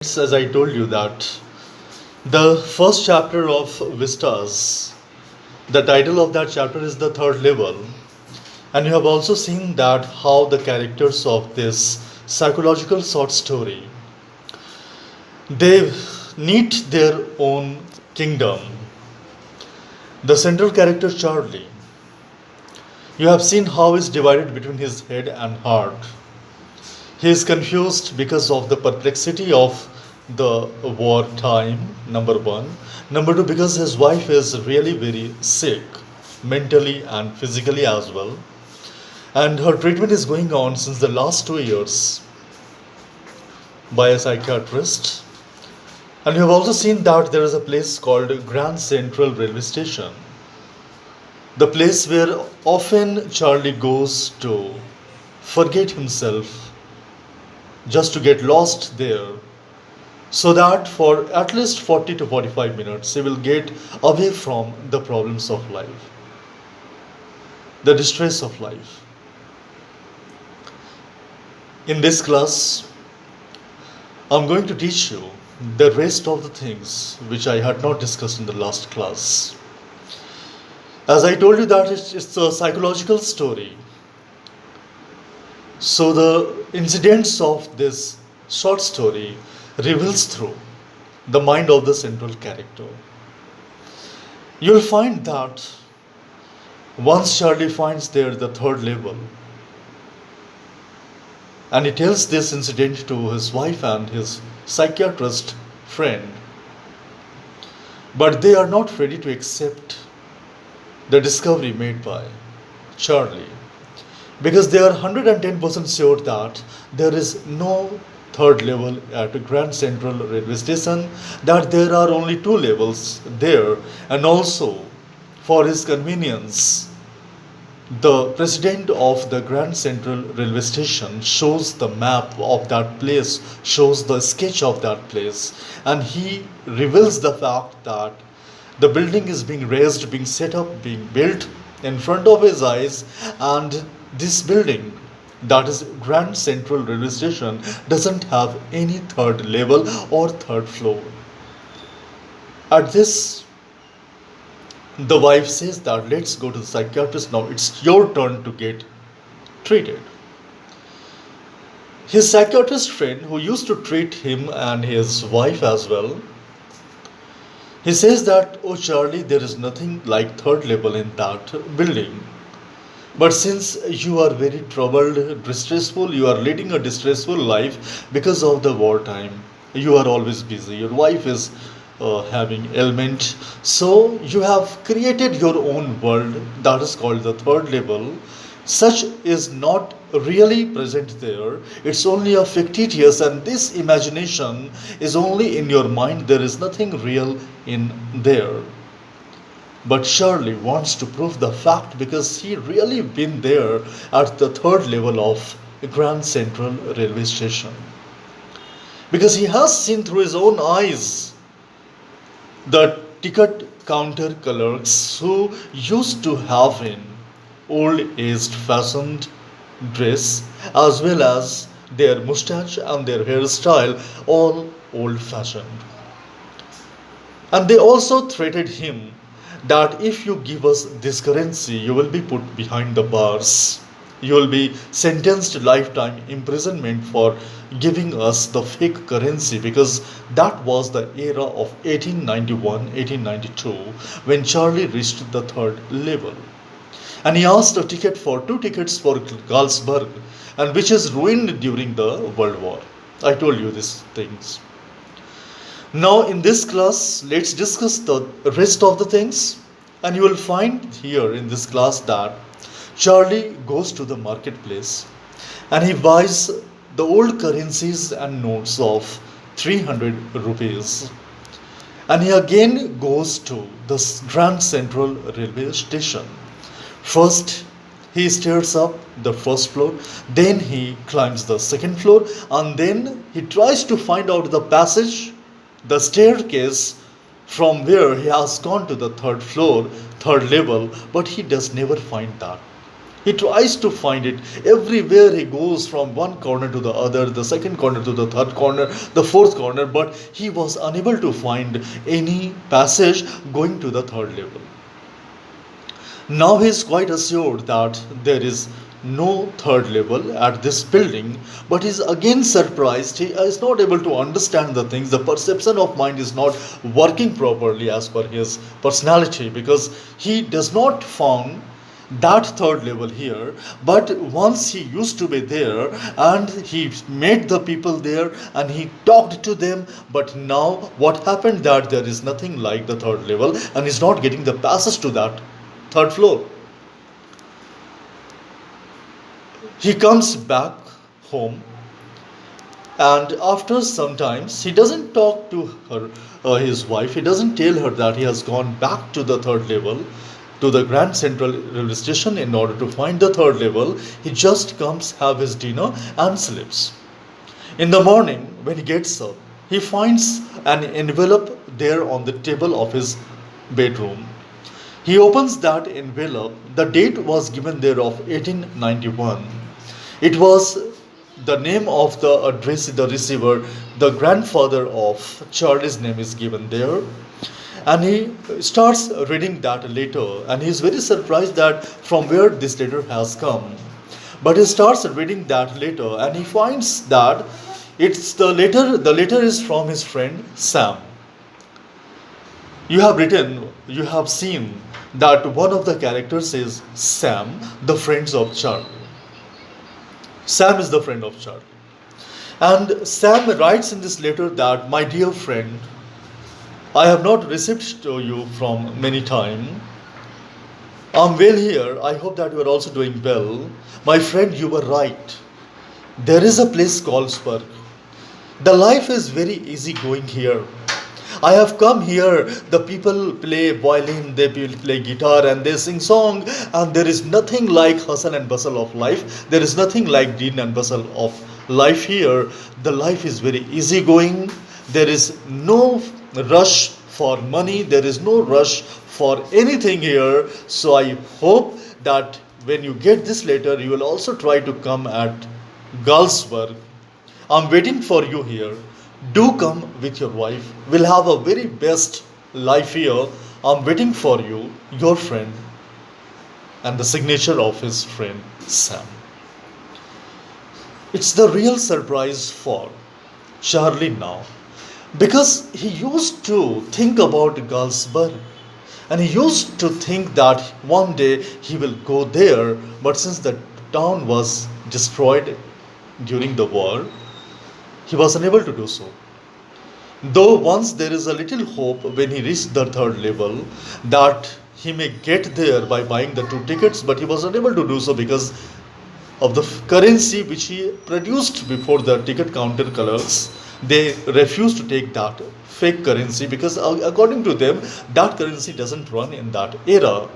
As I told you that the first chapter of Vistas, the title of that chapter is the third level, and you have also seen that how the characters of this psychological short story they need their own kingdom. The central character Charlie, you have seen how is divided between his head and heart. He is confused because of the perplexity of the war time, number one. Number two, because his wife is really very sick, mentally and physically as well. And her treatment is going on since the last 2 years by a psychiatrist. And you have also seen that there is a place called Grand Central Railway Station, the place where often Charlie goes to forget himself, just to get lost there, so that for at least 40 to 45 minutes he will get away from the problems of life, the distress of life. In this class, I'm going to teach you the rest of the things which I had not discussed in the last class. As I told you that it's a psychological story. So the incidents of this short story reveals through the mind of the central character. You'll find that once Charlie finds there the third level, and he tells this incident to his wife and his psychiatrist friend, but they are not ready to accept the discovery made by Charlie, because they are 110% sure that there is no third level at Grand Central Railway Station, that there are only two levels there, and also for his convenience, the president of the Grand Central Railway Station shows the map of that place, shows the sketch of that place, and he reveals the fact that the building is being raised, being set up, being built in front of his eyes, and this building, that is Grand Central Railway Station, doesn't have any third level or third floor. At this, the wife says that let's go to the psychiatrist now, it's your turn to get treated. His psychiatrist friend, who used to treat him and his wife as well, he says that, oh Charlie, there is nothing like third level in that building. But since you are very troubled, distressful, you are leading a distressful life because of the wartime, you are always busy, your wife is having ailment, so you have created your own world that is called the third level. Such is not really present there, it's only a fictitious, and this imagination is only in your mind, there is nothing real in there. But Shirley wants to prove the fact because he really been there at the third level of Grand Central Railway Station, because he has seen through his own eyes the ticket counter clerks who used to have an old aged fashioned dress, as well as their mustache and their hairstyle all old fashioned. And they also threatened him that if you give us this currency, you will be put behind the bars. You will be sentenced to lifetime imprisonment for giving us the fake currency, because that was the era of 1891 1892 when Charlie reached the third level. And he asked a ticket for two tickets for Galsburg, and which is ruined during the World War. I told you these things. Now, in this class, let's discuss the rest of the things, and you will find here in this class that Charlie goes to the marketplace and he buys the old currencies and notes of 300 rupees. And he again goes to the Grand Central Railway Station. First, he stairs up the first floor, then he climbs the second floor, and then he tries to find out the passage, the staircase from where he has gone to the third floor, third level, but he does never find that. He tries to find it everywhere he goes, from one corner to the other, the second corner to the third corner, the fourth corner, but he was unable to find any passage going to the third level. Now he is quite assured that there is no third level at this building, but he is again surprised. He is not able to understand the things. The perception of mind is not working properly as per his personality, because he does not found that third level here. But once he used to be there and he met the people there and he talked to them, but now what happened, that there is nothing like the third level and he's not getting the passage to that third floor. He comes back home, and after some times he doesn't talk to her, his wife. He doesn't tell her that he has gone back to the third level, to the Grand Central Railway Station, in order to find the third level. He just comes, have his dinner and sleeps. In the morning when he gets up, he finds an envelope there on the table of his bedroom. He opens that envelope. The date was given there of 1891. It was the name of the address, the receiver, the grandfather of Charlie's name is given there. And he starts reading that letter, and he is very surprised that from where this letter has come. But he starts reading that letter and he finds that it's the letter is from his friend Sam. You have seen that one of the characters is Sam, the friends of Charlie. Sam is the friend of Charlie. And Sam writes in this letter that, my dear friend, I have not received to you from many time. I'm well here. I hope that you are also doing well. My friend, you were right. There is a place called Spurg. The life is very easy going here. I have come here. The people play violin, they play guitar, and they sing song. And there is nothing like hustle and bustle of life. There is nothing like din and bustle of life here. The life is very easy going. There is no rush for money. There is no rush for anything here. So I hope that when you get this letter, you will also try to come at Galsberg. I'm waiting for you here. Do come with your wife. We'll have a very best life here. I'm waiting for you, your friend. And the signature of his friend Sam. It's the real surprise for Charlie now, because he used to think about Galsberg and he used to think that one day he will go there, but since the town was destroyed during the war, he was unable to do so. Though once there is a little hope when he reached the third level that he may get there by buying the two tickets, but he was unable to do so because of the currency which he produced before the ticket counter colors. They refused to take that fake currency because according to them that currency doesn't run in that era.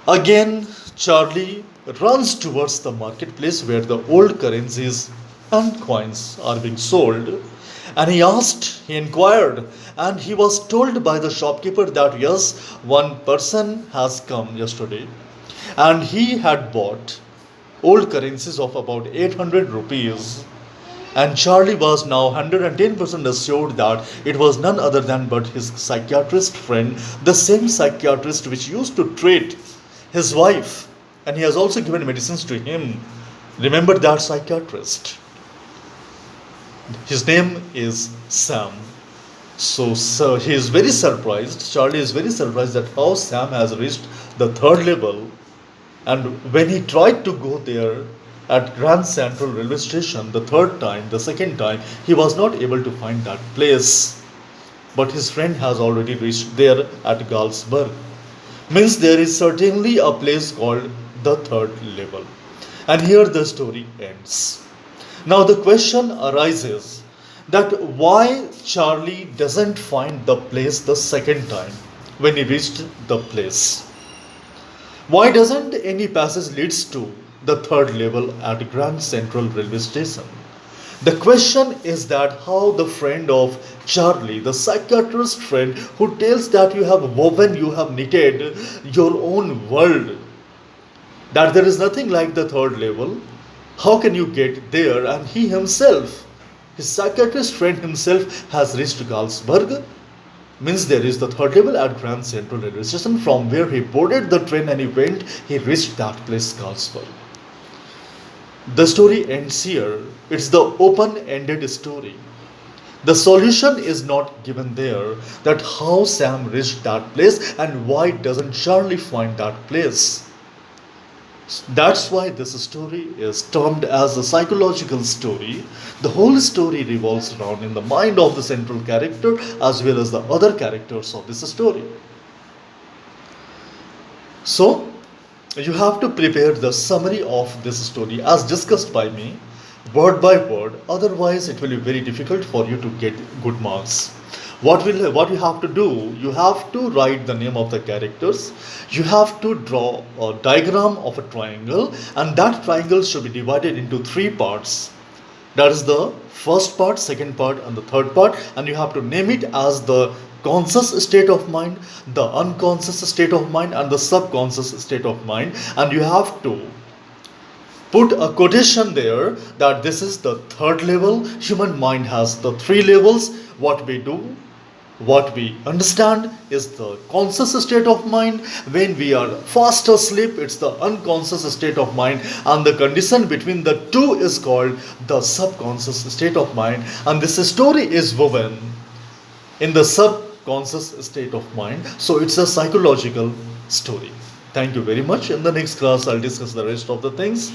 Again Charlie runs towards the marketplace where the old currencies and coins are being sold, and he inquired, and he was told by the shopkeeper that yes, one person has come yesterday and he had bought old currencies of about 800 rupees. And Charlie was now 110% assured that it was none other than but his psychiatrist friend, the same psychiatrist which used to treat his wife, and he has also given medicines to him. Remember that psychiatrist. His name is Sam. So he is very surprised. Charlie is very surprised that how Sam has reached the third level. And when he tried to go there at Grand Central Railway Station the second time, he was not able to find that place. But his friend has already reached there at Galsberg. Means there is certainly a place called the third level. And here the story ends. Now the question arises that why Charlie doesn't find the place the second time when he reached the place. Why doesn't any passage leads to the third level at Grand Central Railway Station? The question is that how the friend of Charlie, the psychiatrist friend who tells that you have woven, you have knitted your own world that there is nothing like the third level. How can you get there? And he himself, his psychiatrist friend himself, has reached Galsberg. Means there is the third level at Grand Central Railway Station, from where he boarded the train and he reached that place, Galsberg. The story ends here. It's the open ended story. The solution is not given there, that how Sam reached that place and why doesn't Charlie find that place. That's why this story is termed as a psychological story. The whole story revolves around in the mind of the central character as well as the other characters of this story. So, you have to prepare the summary of this story as discussed by me, word by word, otherwise it will be very difficult for you to get good marks. What you have to do, you have to write the name of the characters, you have to draw a diagram of a triangle, and that triangle should be divided into three parts. That is the first part, second part, and the third part, and you have to name it as the conscious state of mind, the unconscious state of mind, and the subconscious state of mind. And you have to put a quotation there that this is the third level. Human mind has the three levels. What we do, what we understand is the conscious state of mind. When we are fast asleep, it's the unconscious state of mind, and the condition between the two is called the subconscious state of mind. And this story is woven in the subconscious state of mind, so it's a psychological story. Thank you very much. In the next class I'll discuss the rest of the things.